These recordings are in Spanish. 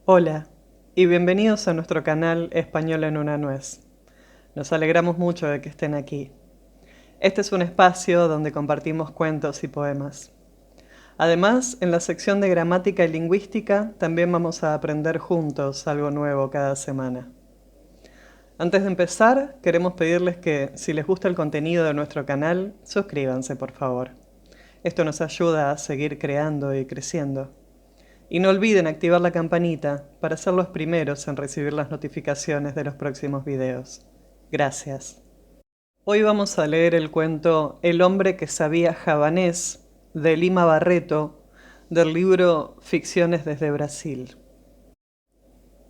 Hola y bienvenidos a nuestro canal Español en una nuez. Nos alegramos mucho de que estén aquí. Este es un espacio donde compartimos cuentos y poemas. Además, en la sección de gramática y lingüística también vamos a aprender juntos algo nuevo cada semana. Antes de empezar, queremos pedirles que, si les gusta el contenido de nuestro canal, suscríbanse por favor. Esto nos ayuda a seguir creando y creciendo. Y no olviden activar la campanita para ser los primeros en recibir las notificaciones de los próximos videos. Gracias. Hoy vamos a leer el cuento El hombre que sabía javanés de Lima Barreto del libro Ficciones desde Brasil.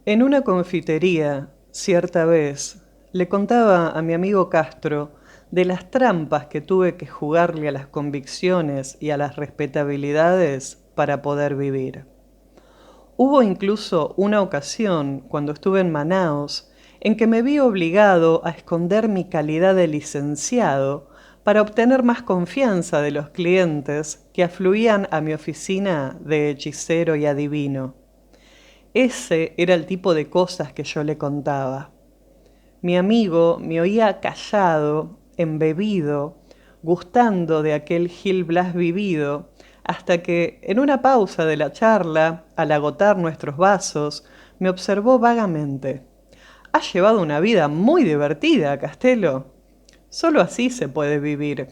En una confitería, cierta vez, le contaba a mi amigo Castro de las trampas que tuve que jugarle a las convicciones y a las respetabilidades para poder vivir. Hubo incluso una ocasión, cuando estuve en Manaos, en que me vi obligado a esconder mi calidad de licenciado para obtener más confianza de los clientes que afluían a mi oficina de hechicero y adivino. Ese era el tipo de cosas que yo le contaba. Mi amigo me oía callado, embebido, gustando de aquel Gil Blas vivido, hasta que, en una pausa de la charla, al agotar nuestros vasos, me observó vagamente. «Has llevado una vida muy divertida, Castelo. Solo así se puede vivir.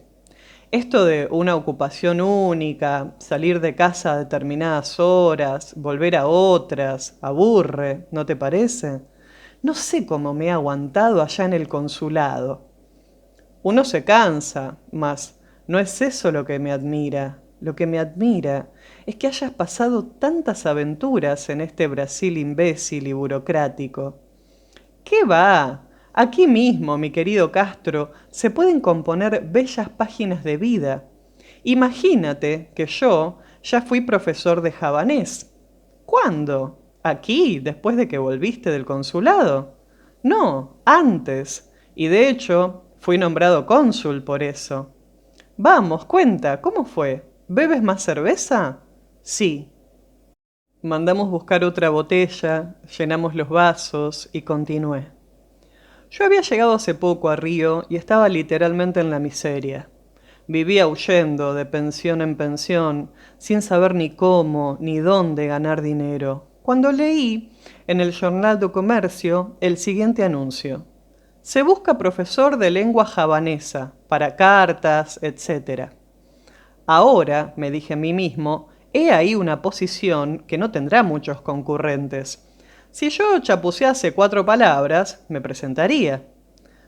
Esto de una ocupación única, salir de casa a determinadas horas, volver a otras, aburre, ¿no te parece? No sé cómo me he aguantado allá en el consulado. Uno se cansa, mas no es eso lo que me admira. Lo que me admira es que hayas pasado tantas aventuras en este Brasil imbécil y burocrático. ¿Qué va? Aquí mismo, mi querido Castro, se pueden componer bellas páginas de vida. Imagínate que yo ya fui profesor de javanés. ¿Cuándo? ¿Aquí, después de que volviste del consulado? No, antes. Y de hecho, fui nombrado cónsul por eso. Vamos, cuenta, ¿cómo fue? ¿Bebes más cerveza? Sí. Mandamos buscar otra botella, llenamos los vasos y continué. Yo había llegado hace poco a Río y estaba literalmente en la miseria. Vivía huyendo de pensión en pensión, sin saber ni cómo ni dónde ganar dinero, cuando leí en el Jornal do Comercio el siguiente anuncio. Se busca profesor de lengua javanesa, para cartas, etc. Ahora, me dije a mí mismo, he ahí una posición que no tendrá muchos concurrentes. Si yo chapucease 4 palabras, me presentaría.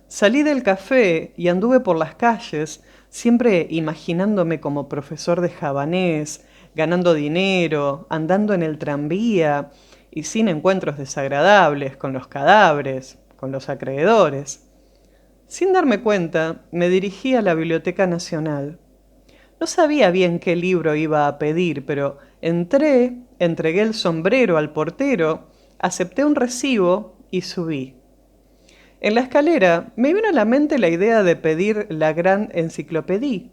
Salí del café y anduve por las calles, siempre imaginándome como profesor de javanés, ganando dinero, andando en el tranvía y sin encuentros desagradables con los cadáveres, con los acreedores. Sin darme cuenta, me dirigí a la Biblioteca Nacional. No sabía bien qué libro iba a pedir, pero entré, entregué el sombrero al portero, acepté un recibo y subí. En la escalera me vino a la mente la idea de pedir la gran enciclopedia,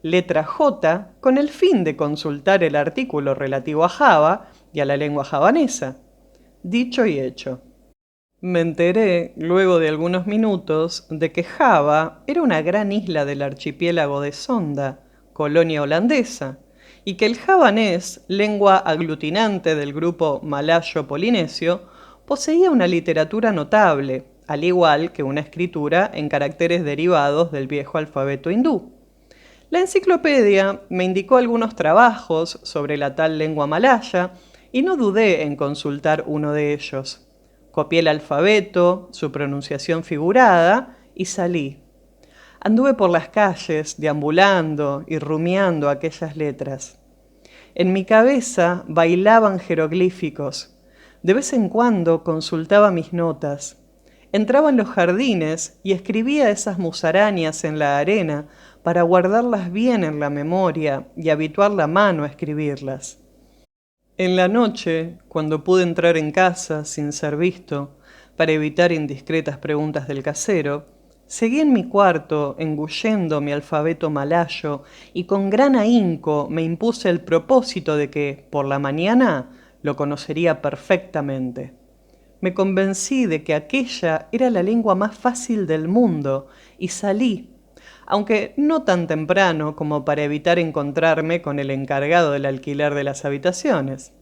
letra J, con el fin de consultar el artículo relativo a Java y a la lengua javanesa. Dicho y hecho. Me enteré, luego de algunos minutos, de que Java era una gran isla del archipiélago de Sonda, colonia holandesa, y que el javanés, lengua aglutinante del grupo malayo-polinesio, poseía una literatura notable, al igual que una escritura en caracteres derivados del viejo alfabeto hindú. La enciclopedia me indicó algunos trabajos sobre la tal lengua malaya y no dudé en consultar uno de ellos. Copié el alfabeto, su pronunciación figurada y salí. Anduve por las calles, deambulando y rumiando aquellas letras. En mi cabeza bailaban jeroglíficos. De vez en cuando consultaba mis notas. Entraba en los jardines y escribía esas musarañas en la arena para guardarlas bien en la memoria y habituar la mano a escribirlas. En la noche, cuando pude entrar en casa sin ser visto, para evitar indiscretas preguntas del casero, seguí en mi cuarto engullendo mi alfabeto malayo y con gran ahínco me impuse el propósito de que, por la mañana, lo conocería perfectamente. Me convencí de que aquella era la lengua más fácil del mundo y salí, aunque no tan temprano como para evitar encontrarme con el encargado del alquiler de las habitaciones.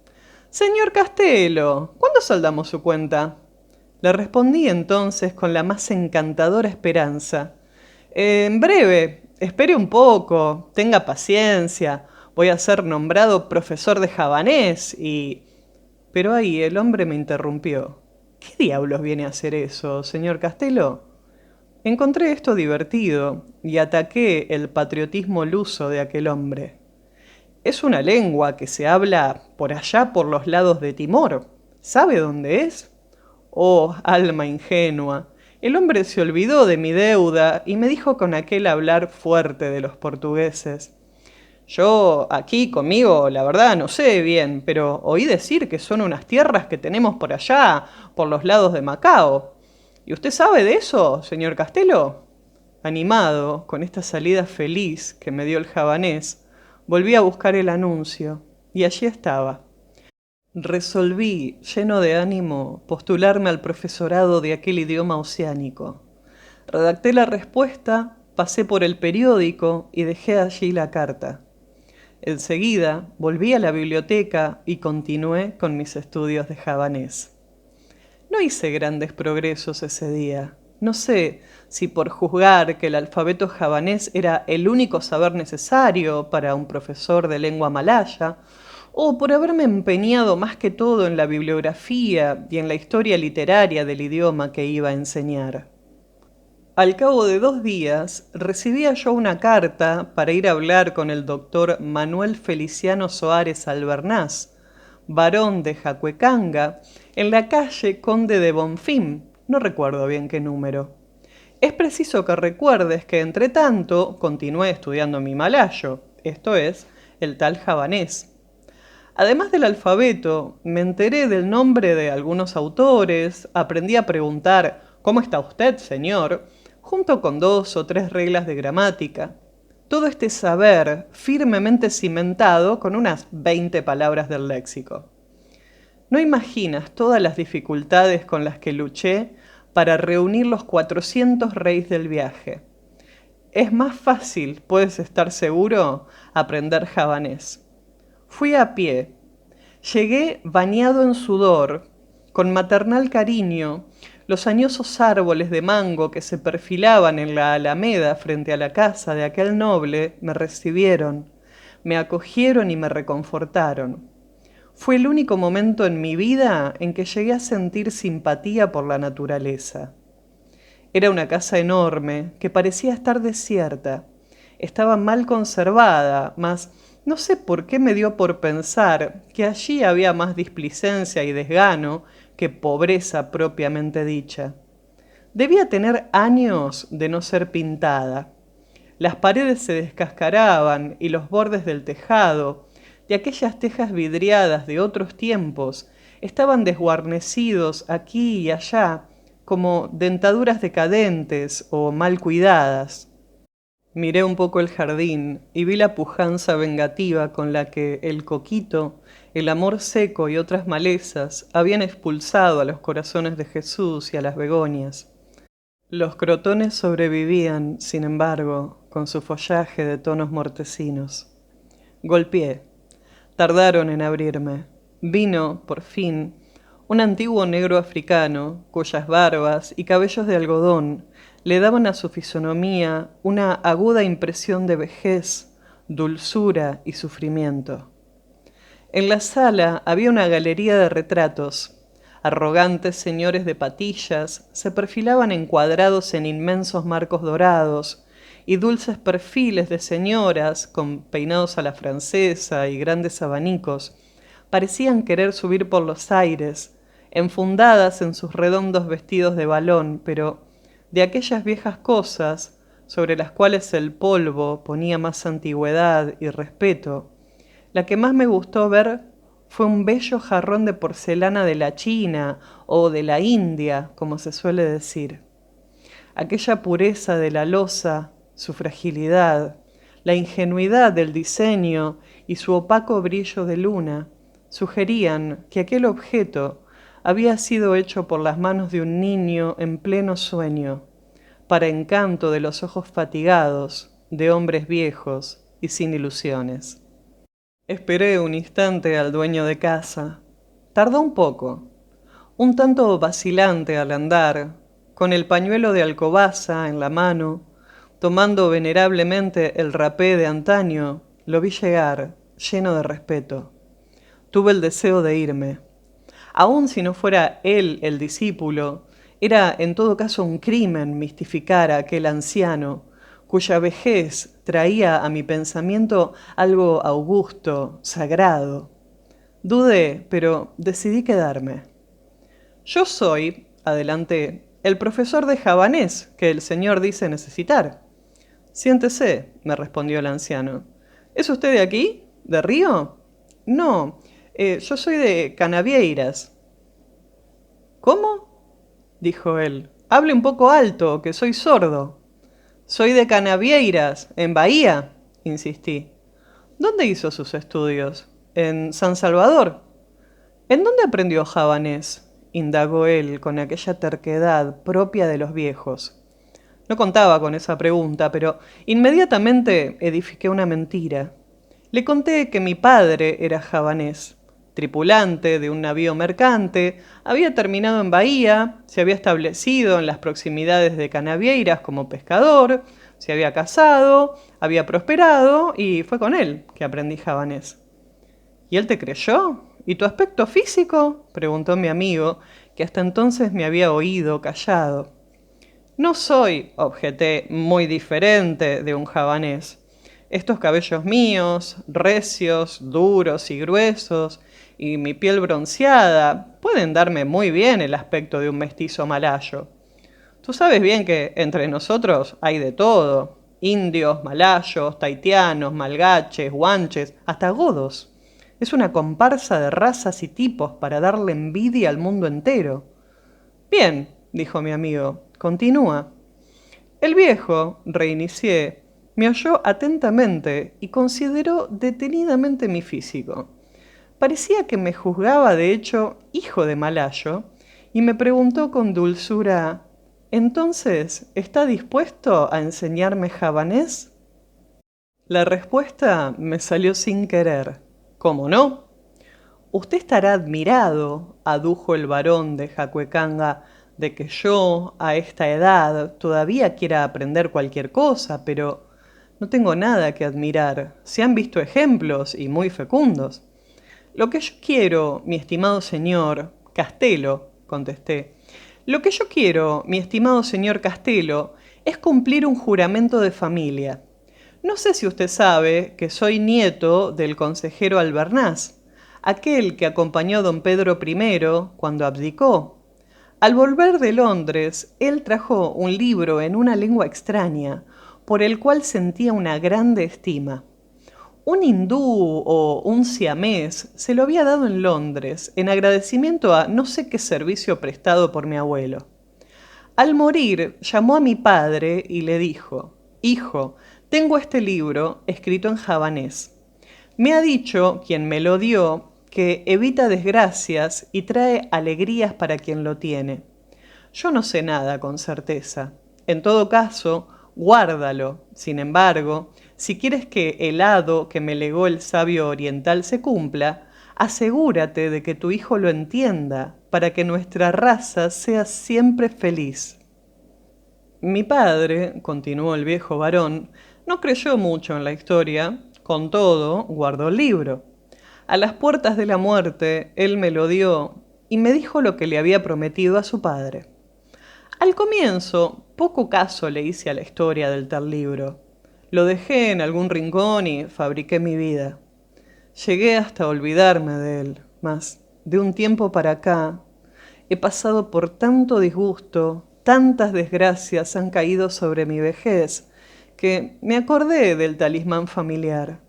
Señor Castelo, ¿cuándo saldamos su cuenta? Le respondí entonces con la más encantadora esperanza. En breve, espere un poco, tenga paciencia, voy a ser nombrado profesor de javanés y... Pero ahí el hombre me interrumpió. ¿Qué diablos viene a hacer eso, señor Castelo? Encontré esto divertido y ataqué el patriotismo luso de aquel hombre. Es una lengua que se habla por allá por los lados de Timor. ¿Sabe dónde es? Oh, alma ingenua. El hombre se olvidó de mi deuda y me dijo con aquel hablar fuerte de los portugueses. Yo aquí conmigo, la verdad, no sé bien, pero oí decir que son unas tierras que tenemos por allá, por los lados de Macao. ¿Y usted sabe de eso, señor Castelo? Animado con esta salida feliz que me dio el javanés, volví a buscar el anuncio, y allí estaba. Resolví, lleno de ánimo, postularme al profesorado de aquel idioma oceánico. Redacté la respuesta, pasé por el periódico y dejé allí la carta. Enseguida volví a la biblioteca y continué con mis estudios de javanés. No hice grandes progresos ese día. No sé si por juzgar que el alfabeto javanés era el único saber necesario para un profesor de lengua malaya, o por haberme empeñado más que todo en la bibliografía y en la historia literaria del idioma que iba a enseñar. Al cabo de 2 días recibía yo una carta para ir a hablar con el doctor Manuel Feliciano Soares Albernaz, barón de Jacuecanga, en la calle Conde de Bonfim, no recuerdo bien qué número. Es preciso que recuerdes que entre tanto continué estudiando mi malayo, esto es, el tal javanés. Además del alfabeto, me enteré del nombre de algunos autores, aprendí a preguntar ¿cómo está usted, señor?, junto con 2 o 3 reglas de gramática. Todo este saber firmemente cimentado con unas 20 palabras del léxico. No imaginas todas las dificultades con las que luché para reunir los 400 reis del viaje. Es más fácil, puedes estar seguro, aprender javanés. Fui a pie. Llegué bañado en sudor, con maternal cariño. Los añosos árboles de mango que se perfilaban en la alameda frente a la casa de aquel noble me recibieron, me acogieron y me reconfortaron. Fue el único momento en mi vida en que llegué a sentir simpatía por la naturaleza. Era una casa enorme que parecía estar desierta. Estaba mal conservada, mas no sé por qué me dio por pensar que allí había más displicencia y desgano que pobreza propiamente dicha. Debía tener años de no ser pintada. Las paredes se descascaraban y los bordes del tejado, de aquellas tejas vidriadas de otros tiempos, estaban desguarnecidos aquí y allá, como dentaduras decadentes o mal cuidadas. Miré un poco el jardín y vi la pujanza vengativa con la que el coquito, el amor seco y otras malezas habían expulsado a los corazones de Jesús y a las begonias. Los crotones sobrevivían, sin embargo, con su follaje de tonos mortecinos. Golpeé. Tardaron en abrirme. Vino, por fin, un antiguo negro africano, cuyas barbas y cabellos de algodón le daban a su fisonomía una aguda impresión de vejez, dulzura y sufrimiento. En la sala había una galería de retratos. Arrogantes señores de patillas se perfilaban encuadrados en inmensos marcos dorados, y dulces perfiles de señoras con peinados a la francesa y grandes abanicos parecían querer subir por los aires, enfundadas en sus redondos vestidos de balón, pero de aquellas viejas cosas sobre las cuales el polvo ponía más antigüedad y respeto. La que más me gustó ver fue un bello jarrón de porcelana de la China o de la India, como se suele decir. Aquella pureza de la loza, su fragilidad, la ingenuidad del diseño y su opaco brillo de luna sugerían que aquel objeto había sido hecho por las manos de un niño en pleno sueño, para encanto de los ojos fatigados de hombres viejos y sin ilusiones. Esperé un instante al dueño de casa. Tardó un poco, un tanto vacilante al andar, con el pañuelo de alcobaza en la mano, tomando venerablemente el rapé de antaño, lo vi llegar, lleno de respeto. Tuve el deseo de irme. Aun si no fuera él el discípulo, era en todo caso un crimen mistificar a aquel anciano, cuya vejez traía a mi pensamiento algo augusto, sagrado. Dudé, pero decidí quedarme. Yo soy, adelanté, el profesor de javanés que el señor dice necesitar. Siéntese, me respondió el anciano. ¿Es usted de aquí? ¿De Río? No, yo soy de Canavieiras. ¿Cómo? Dijo él. Hable un poco alto, que soy sordo. Soy de Canavieiras, en Bahía, insistí. ¿Dónde hizo sus estudios? ¿En San Salvador? ¿En dónde aprendió javanés? Indagó él con aquella terquedad propia de los viejos. No contaba con esa pregunta, pero inmediatamente edifiqué una mentira. Le conté que mi padre era javanés, tripulante de un navío mercante, había terminado en Bahía, se había establecido en las proximidades de Canavieiras como pescador, se había casado, había prosperado y fue con él que aprendí javanés. ¿Y él te creyó? ¿Y tu aspecto físico? Preguntó mi amigo, que hasta entonces me había oído callado. No soy, objeté, muy diferente de un javanés. Estos cabellos míos, recios, duros y gruesos, y mi piel bronceada, pueden darme muy bien el aspecto de un mestizo malayo. Tú sabes bien que entre nosotros hay de todo. Indios, malayos, taitianos, malgaches, guanches, hasta godos. Es una comparsa de razas y tipos para darle envidia al mundo entero. Bien, dijo mi amigo, continúa. El viejo, reinicié, me oyó atentamente y consideró detenidamente mi físico. Parecía que me juzgaba de hecho hijo de malayo y me preguntó con dulzura, ¿entonces está dispuesto a enseñarme javanés? La respuesta me salió sin querer. ¿Cómo no? Usted estará admirado, adujo el varón de Jacuecanga, de que yo, a esta edad, todavía quiera aprender cualquier cosa, pero no tengo nada que admirar. Se han visto ejemplos y muy fecundos. Lo que yo quiero, mi estimado señor Castelo, contesté, lo que yo quiero, mi estimado señor Castelo, es cumplir un juramento de familia. No sé si usted sabe que soy nieto del consejero Albernaz, aquel que acompañó a don Pedro I cuando abdicó. Al volver de Londres, él trajo un libro en una lengua extraña, por el cual sentía una grande estima. Un hindú o un siamés se lo había dado en Londres, en agradecimiento a no sé qué servicio prestado por mi abuelo. Al morir, llamó a mi padre y le dijo, «Hijo, tengo este libro escrito en javanés. Me ha dicho, quien me lo dio, que evita desgracias y trae alegrías para quien lo tiene. Yo no sé nada con certeza. En todo caso, guárdalo. Sin embargo, si quieres que el hado que me legó el sabio oriental se cumpla, asegúrate de que tu hijo lo entienda, para que nuestra raza sea siempre feliz». Mi padre, continuó el viejo varón, no creyó mucho en la historia, con todo, guardó el libro. A las puertas de la muerte, él me lo dio y me dijo lo que le había prometido a su padre. Al comienzo, poco caso le hice a la historia del tal libro. Lo dejé en algún rincón y fabriqué mi vida. Llegué hasta olvidarme de él, mas de un tiempo para acá he pasado por tanto disgusto, tantas desgracias han caído sobre mi vejez, que me acordé del talismán familiar.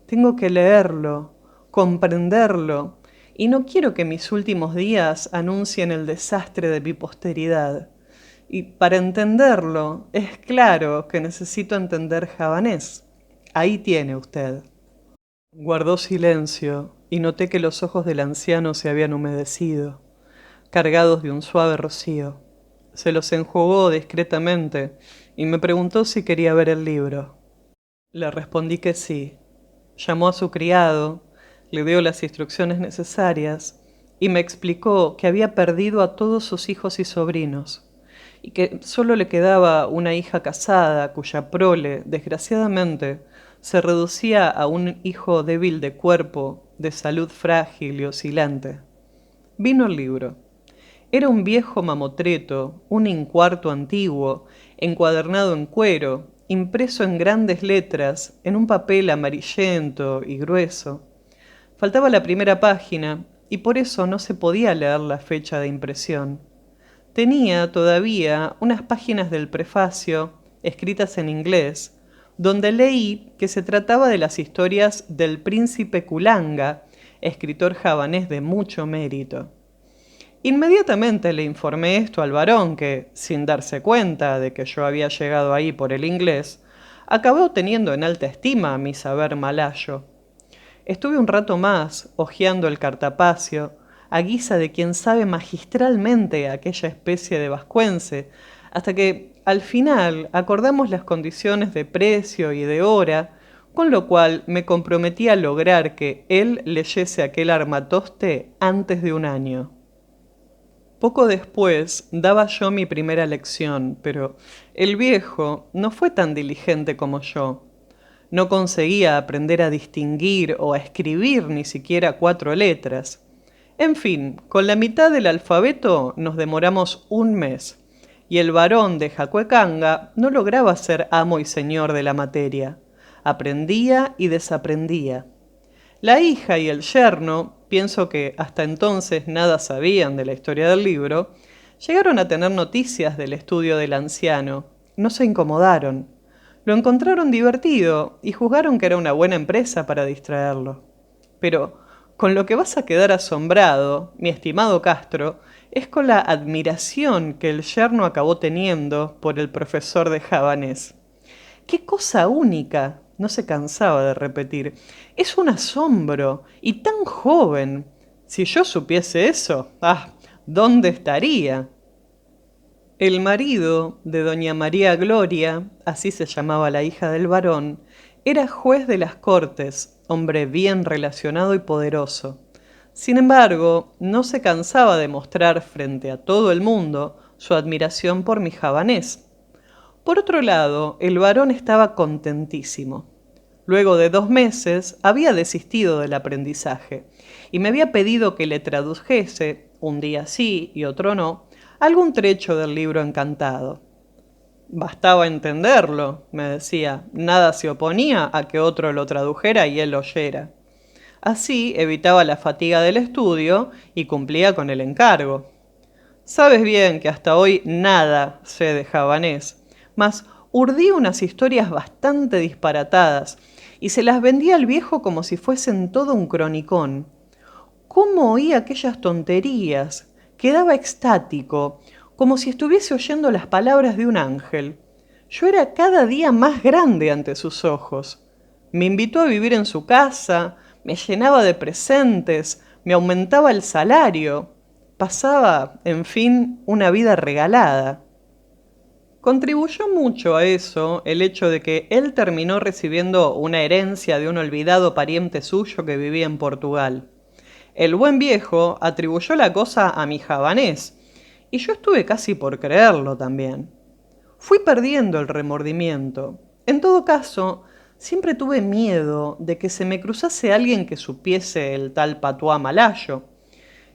Tengo que leerlo, comprenderlo, y no quiero que mis últimos días anuncien el desastre de mi posteridad. Y para entenderlo, es claro que necesito entender javanés. Ahí tiene usted. Guardó silencio y noté que los ojos del anciano se habían humedecido, cargados de un suave rocío. Se los enjugó discretamente y me preguntó si quería ver el libro. Le respondí que sí. Llamó a su criado, le dio las instrucciones necesarias y me explicó que había perdido a todos sus hijos y sobrinos, y que solo le quedaba una hija casada cuya prole, desgraciadamente, se reducía a un hijo débil de cuerpo, de salud frágil y oscilante. Vino el libro. Era un viejo mamotreto, un incuarto antiguo, encuadernado en cuero, impreso en grandes letras, en un papel amarillento y grueso. Faltaba la primera página, y por eso no se podía leer la fecha de impresión. Tenía todavía unas páginas del prefacio, escritas en inglés, donde leí que se trataba de las historias del príncipe Kulanga, escritor javanés de mucho mérito. Inmediatamente le informé esto al varón que, sin darse cuenta de que yo había llegado ahí por el inglés, acabó teniendo en alta estima mi saber malayo. Estuve un rato más hojeando el cartapacio, a guisa de quien sabe magistralmente aquella especie de vascuence, hasta que, al final, acordamos las condiciones de precio y de hora, con lo cual me comprometí a lograr que él leyese aquel armatoste antes de un año. Poco después daba yo mi primera lección, pero el viejo no fue tan diligente como yo. No conseguía aprender a distinguir o a escribir ni siquiera 4 letras. En fin, con la mitad del alfabeto nos demoramos un mes, y el varón de Jacuecanga no lograba ser amo y señor de la materia. Aprendía y desaprendía. La hija y el yerno, pienso que hasta entonces nada sabían de la historia del libro, llegaron a tener noticias del estudio del anciano. No se incomodaron. Lo encontraron divertido y juzgaron que era una buena empresa para distraerlo. Pero con lo que vas a quedar asombrado, mi estimado Castro, es con la admiración que el yerno acabó teniendo por el profesor de javanés. ¡Qué cosa única! No se cansaba de repetir. Es un asombro, y tan joven. Si yo supiese eso, ¿dónde estaría? El marido de doña María Gloria, así se llamaba la hija del varón, era juez de las Cortes, hombre bien relacionado y poderoso. Sin embargo, no se cansaba de mostrar frente a todo el mundo su admiración por mi javanés. Por otro lado, el varón estaba contentísimo. Luego de 2 meses había desistido del aprendizaje y me había pedido que le tradujese, un día sí y otro no, algún trecho del libro encantado. Bastaba entenderlo, me decía, nada se oponía a que otro lo tradujera y él lo oyera. Así evitaba la fatiga del estudio y cumplía con el encargo. Sabes bien que hasta hoy nada sé de javanés, mas urdí unas historias bastante disparatadas y se las vendí al viejo como si fuesen todo un cronicón. ¿Cómo oía aquellas tonterías? Quedaba extático, como si estuviese oyendo las palabras de un ángel. Yo era cada día más grande ante sus ojos. Me invitó a vivir en su casa, me llenaba de presentes, me aumentaba el salario. Pasaba, en fin, una vida regalada. Contribuyó mucho a eso el hecho de que él terminó recibiendo una herencia de un olvidado pariente suyo que vivía en Portugal. El buen viejo atribuyó la cosa a mi javanés, y yo estuve casi por creerlo también. Fui perdiendo el remordimiento. En todo caso, siempre tuve miedo de que se me cruzase alguien que supiese el tal patuá malayo.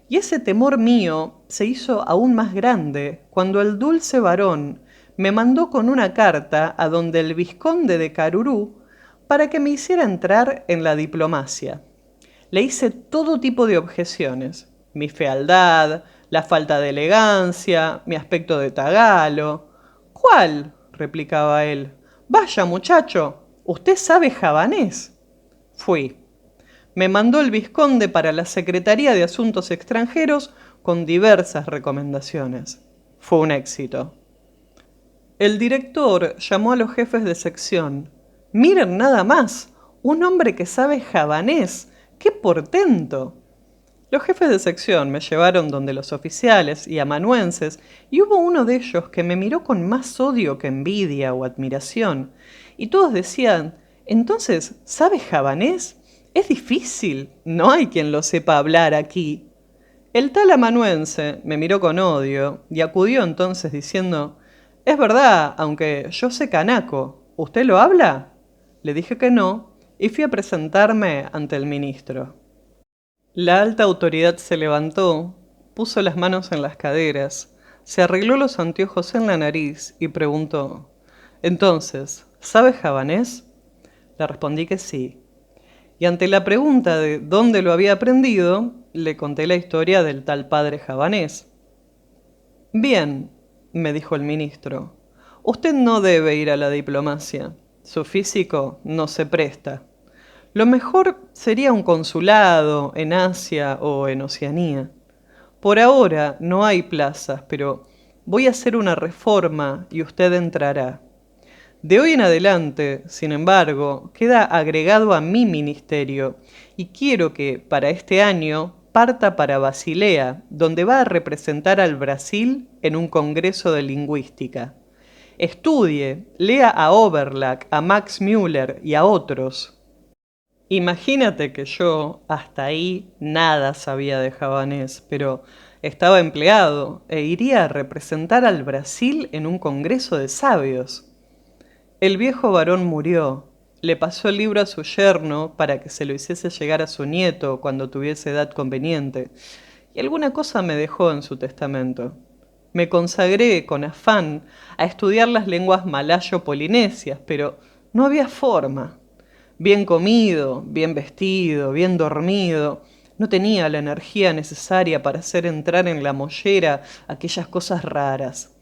Y ese temor mío se hizo aún más grande cuando el dulce varón me mandó con una carta a donde el vizconde de Carurú para que me hiciera entrar en la diplomacia. Le hice todo tipo de objeciones: mi fealdad, la falta de elegancia, mi aspecto de tagalo. ¿Cuál?, replicaba él. Vaya, muchacho, usted sabe javanés. Fui. Me mandó el vizconde para la Secretaría de Asuntos Extranjeros con diversas recomendaciones. Fue un éxito. El director llamó a los jefes de sección. Miren nada más, un hombre que sabe javanés, ¡Qué portento! Los jefes de sección me llevaron donde los oficiales y amanuenses, y hubo uno de ellos que me miró con más odio que envidia o admiración, y todos decían: «Entonces, ¿sabes javanés? Es difícil, no hay quien lo sepa hablar aquí». El tal amanuense me miró con odio y acudió entonces diciendo: «Es verdad, aunque yo sé canaco, ¿usted lo habla?». Le dije que no, y fui a presentarme ante el ministro. La alta autoridad se levantó, puso las manos en las caderas, se arregló los anteojos en la nariz y preguntó: «Entonces, ¿sabes javanés?». Le respondí que sí. Y ante la pregunta de dónde lo había aprendido, le conté la historia del tal padre javanés. «Bien», me dijo el ministro, «usted no debe ir a la diplomacia. Su físico no se presta. Lo mejor sería un consulado en Asia o en Oceanía. Por ahora no hay plazas, pero voy a hacer una reforma y usted entrará. De hoy en adelante, sin embargo, queda agregado a mi ministerio y quiero que para este año parta para Basilea, donde va a representar al Brasil en un congreso de lingüística. Estudie, lea a Overlack, a Max Müller y a otros». Imagínate que yo hasta ahí nada sabía de javanés, pero estaba empleado e iría a representar al Brasil en un congreso de sabios. El viejo varón murió, le pasó el libro a su yerno para que se lo hiciese llegar a su nieto cuando tuviese edad conveniente, y alguna cosa me dejó en su testamento. Me consagré con afán a estudiar las lenguas malayo-polinesias, pero no había forma. Bien comido, bien vestido, bien dormido, no tenía la energía necesaria para hacer entrar en la mollera aquellas cosas raras.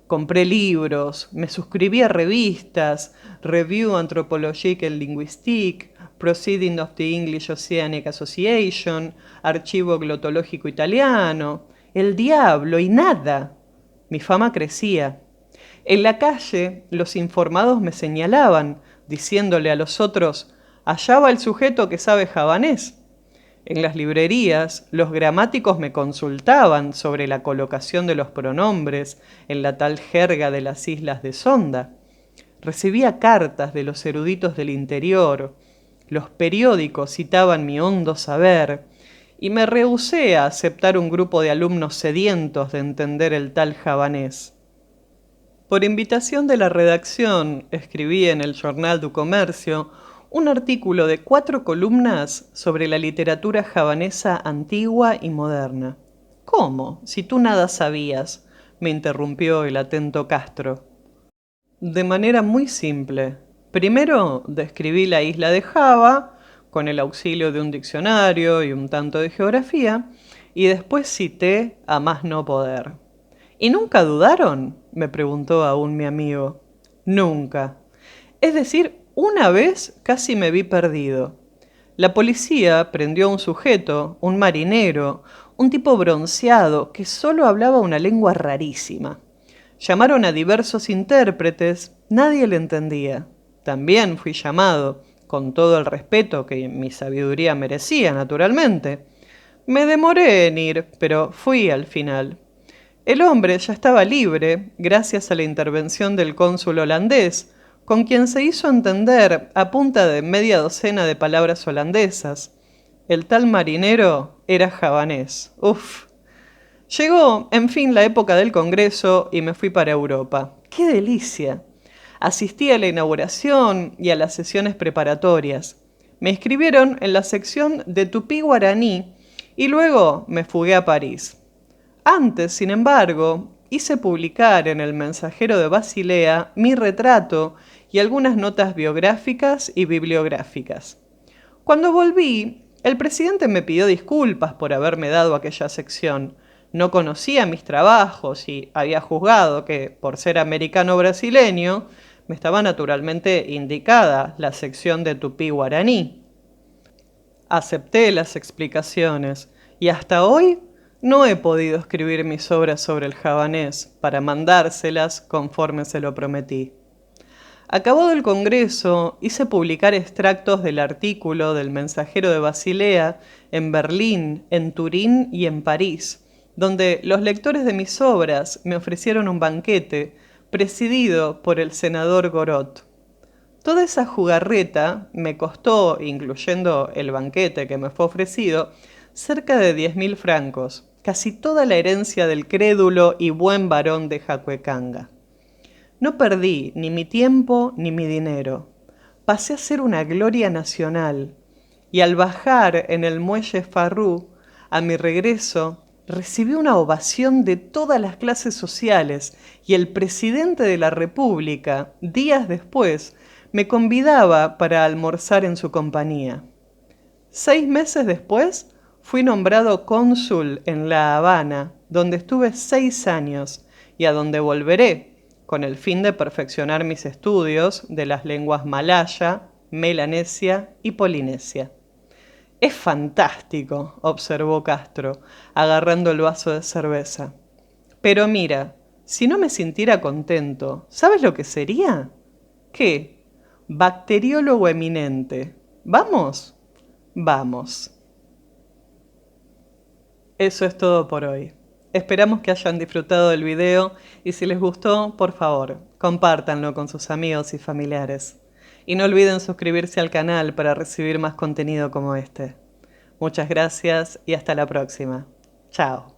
Compré libros, me suscribí a revistas, Review Anthropologique et Linguistique, Proceeding of the English Oceanic Association, Archivo Glotológico Italiano, el diablo y nada. Mi fama crecía. En la calle, los informados me señalaban, diciéndole a los otros: «Allá va el sujeto que sabe javanés». En las librerías, los gramáticos me consultaban sobre la colocación de los pronombres en la tal jerga de las islas de Sonda. Recibía cartas de los eruditos del interior. Los periódicos citaban mi hondo saber, y me rehusé a aceptar un grupo de alumnos sedientos de entender el tal javanés. Por invitación de la redacción, escribí en el Journal du Comercio un artículo de 4 columnas sobre la literatura javanesa antigua y moderna. «¿Cómo? Si tú nada sabías», me interrumpió el atento Castro. De manera muy simple. Primero describí la isla de Java, con el auxilio de un diccionario y un tanto de geografía, y después cité a más no poder. «¿Y nunca dudaron?», me preguntó aún mi amigo. «Nunca. Es decir, una vez casi me vi perdido. La policía prendió a un sujeto, un marinero, un tipo bronceado que solo hablaba una lengua rarísima. Llamaron a diversos intérpretes, nadie le entendía. También fui llamado, con todo el respeto que mi sabiduría merecía, naturalmente. Me demoré en ir, pero fui al final. El hombre ya estaba libre, gracias a la intervención del cónsul holandés, con quien se hizo entender a punta de media docena de palabras holandesas. El tal marinero era javanés. Uf. Llegó, en fin, la época del Congreso y me fui para Europa. ¡Qué delicia! Asistí a la inauguración y a las sesiones preparatorias. Me inscribieron en la sección de tupí-guaraní y luego me fugué a París. Antes, sin embargo, hice publicar en el Mensajero de Basilea mi retrato y algunas notas biográficas y bibliográficas. Cuando volví, el presidente me pidió disculpas por haberme dado aquella sección. No conocía mis trabajos y había juzgado que, por ser americano-brasileño, me estaba naturalmente indicada la sección de tupí-guaraní. Acepté las explicaciones y hasta hoy no he podido escribir mis obras sobre el javanés para mandárselas conforme se lo prometí. Acabado el congreso, hice publicar extractos del artículo del Mensajero de Basilea en Berlín, en Turín y en París, donde los lectores de mis obras me ofrecieron un banquete presidido por el senador Gorot. Toda esa jugarreta me costó, incluyendo el banquete que me fue ofrecido, cerca de 10.000 francos, casi toda la herencia del crédulo y buen varón de Jacuecanga. No perdí ni mi tiempo ni mi dinero. Pasé a ser una gloria nacional. Y al bajar en el muelle Farrú, a mi regreso, recibí una ovación de todas las clases sociales y el presidente de la República, días después, me convidaba para almorzar en su compañía. 6 meses después, fui nombrado cónsul en La Habana, donde estuve 6 años y a donde volveré con el fin de perfeccionar mis estudios de las lenguas malaya, melanesia y polinesia. Es fantástico, observó Castro, agarrando el vaso de cerveza. Pero mira, si no me sintiera contento, ¿sabes lo que sería? ¿Qué? Bacteriólogo eminente. ¿Vamos? Vamos. Eso es todo por hoy. Esperamos que hayan disfrutado del video y si les gustó, por favor, compártanlo con sus amigos y familiares. Y no olviden suscribirse al canal para recibir más contenido como este. Muchas gracias y hasta la próxima. Chao.